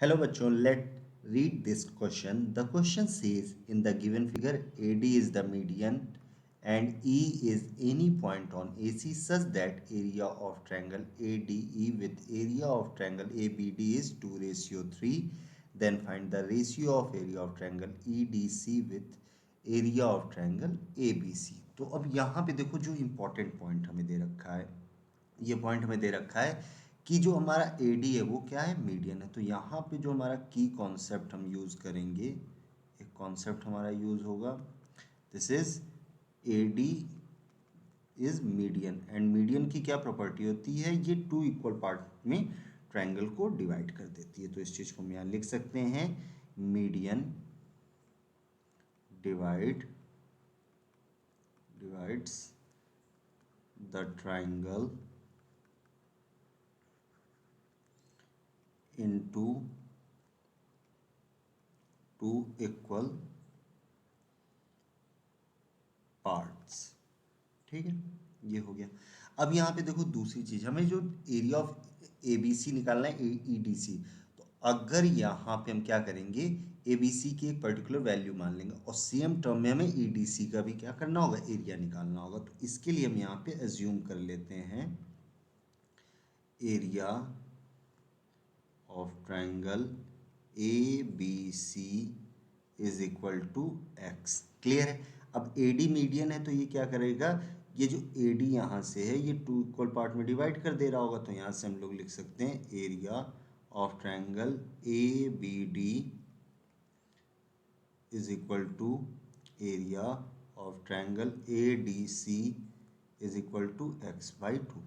Hello bachon, let read this question. The question says in the given figure AD is the median and E is any point on AC such that area of triangle ADE with area of triangle ABD is 2:3. Then find the ratio of area of triangle EDC with area of triangle ABC. तो अब यहाँ पे देखो जो important point हमें दे रखा है, ये पॉइंट हमें दे रखा है कि जो हमारा एडी है वो क्या है, मीडियन है। तो यहाँ पे जो हमारा की कॉन्सेप्ट हम यूज़ करेंगे, एक कॉन्सेप्ट हमारा यूज़ होगा, this is AD is median and median की क्या प्रॉपर्टी होती है, ये टू इक्वल पार्ट में ट्रायंगल को डिवाइड कर देती है। तो इस चीज़ को हम यहाँ लिख सकते हैं, median divides the triangle into two equal parts. ठीक है, ये हो गया। अब यहाँ पे देखो दूसरी चीज, हमें जो एरिया ऑफ एबीसी निकालना है, ईडीसी। तो अगर यहाँ पे हम क्या करेंगे, एबीसी की एक पर्टिकुलर वैल्यू मान लेंगे और सेम टर्म में हमें ईडीसी का भी क्या करना होगा, एरिया निकालना होगा। तो इसके लिए हम यहाँ पे एज्यूम कर लेते हैं area of triangle A B C is equal to X. Clear है। अब ए डी मीडियन है तो ये क्या करेगा, ये जो ए डी यहाँ से है ये टू इक्वल पार्ट में डिवाइड कर दे रहा होगा। तो यहाँ से हम लोग लिख सकते हैं area of triangle A B D is equal to area of triangle A D C is equal to X by two.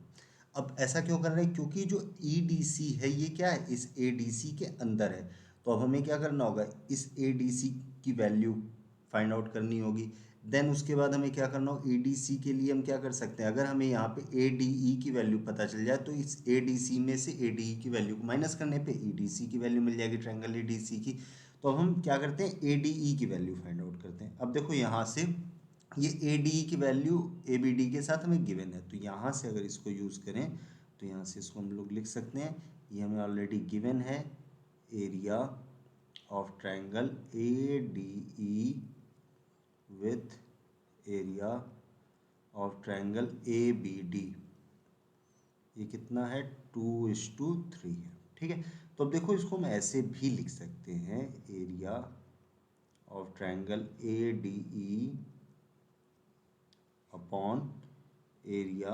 अब ऐसा क्यों कर रहे हैं, क्योंकि जो ई डी सी है ये क्या है, इस ए डी सी के अंदर है। तो अब हमें क्या करना होगा, इस ए डी सी की वैल्यू फाइंड आउट करनी होगी। देन उसके बाद हमें क्या करना होगा, ए डी सी के लिए हम क्या कर सकते हैं, अगर हमें यहाँ पे ए डी ई की वैल्यू पता चल जाए तो इस ए डी सी में से ए डी ई की वैल्यू को माइनस करने पे ई डी सी की वैल्यू मिल जाएगी, ट्रायंगल ए डी सी की। तो अब हम क्या करते हैं, ए डी ई की वैल्यू फाइंड आउट करते हैं। अब देखो यहाँ से ये ए डी ई की वैल्यू ए बी डी के साथ हमें गिवन है, तो यहाँ से अगर इसको यूज़ करें तो यहाँ से इसको हम लोग लिख सकते हैं, ये हमें ऑलरेडी गिवन है, area of triangle A D E with area of triangle A B D, ये कितना है, 2:3 है। ठीक है। तो अब देखो इसको हम ऐसे भी लिख सकते हैं, area of triangle A D E upon area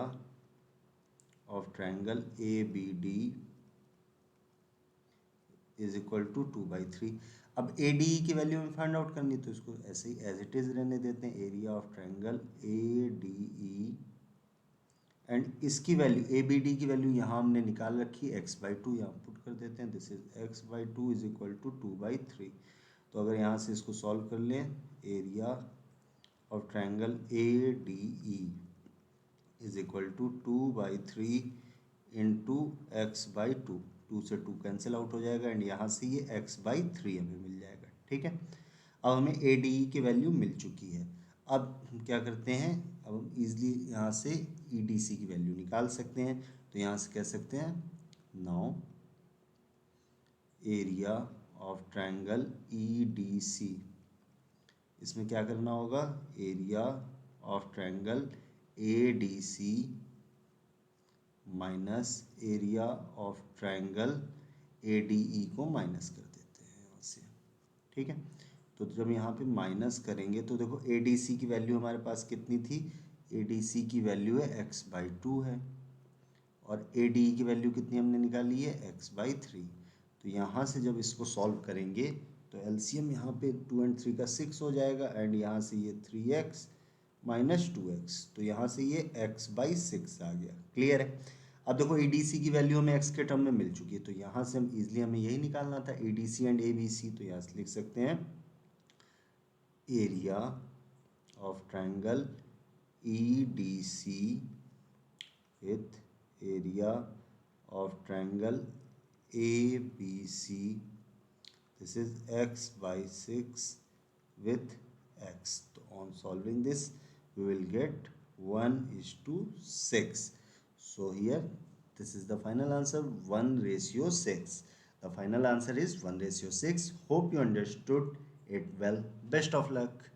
of triangle A B D is equal to 2/3। अब ए डी ई की वैल्यू में फाइंड आउट करनी, तो इसको ऐसे ही एज इट इज रहने देते हैं, area of triangle A D E and इसकी वैल्यू ए बी डी की वैल्यू यहाँ हमने निकाल रखी है, एक्स बाई टू, यहाँ पुट कर देते हैं, this is X by two is equal to 2/3। तो अगर यहाँ से इसको सॉल्व कर लें, area of triangle A D E is equal to 2/3 into X by two, two से टू कैंसिल आउट हो जाएगा एंड यहाँ से ये x/3 हमें मिल जाएगा। ठीक है। अब हमें ए डी ई की वैल्यू मिल चुकी है। अब हम क्या करते हैं, अब हम ईजिली यहाँ से ई डी सी की वैल्यू निकाल सकते हैं। तो यहाँ से कह सकते हैं, now area of triangle E D C, इसमें क्या करना होगा, area of triangle A D C minus area of triangle A D E को माइनस कर देते हैं यहाँ से। ठीक है। तो जब यहाँ पे माइनस करेंगे तो देखो ए डी सी की वैल्यू हमारे पास कितनी थी, ए डी सी की वैल्यू है x/2 है और ए डी ई की वैल्यू कितनी हमने निकाली है, x/3। तो यहाँ से जब इसको सॉल्व करेंगे तो एलसीएम यहाँ पे 2 और 3 का 6 हो जाएगा एंड यहाँ से ये 3x माइनस 2x, तो यहाँ से ये x/6 आ गया। क्लियर है। अब देखो ईडीसी की वैल्यू हमें x के टर्म में मिल चुकी है, तो यहाँ से हम इजिली हमें यही निकालना था, ईडीसी एंड एबीसी। तो यहाँ से लिख सकते हैं area of triangle EDC with area of triangle ABC, this is x/6 with x. So on solving this we will get 1:6. So here this is the final answer, 1:6. The final answer is 1/6. Hope you understood it well. Best of luck.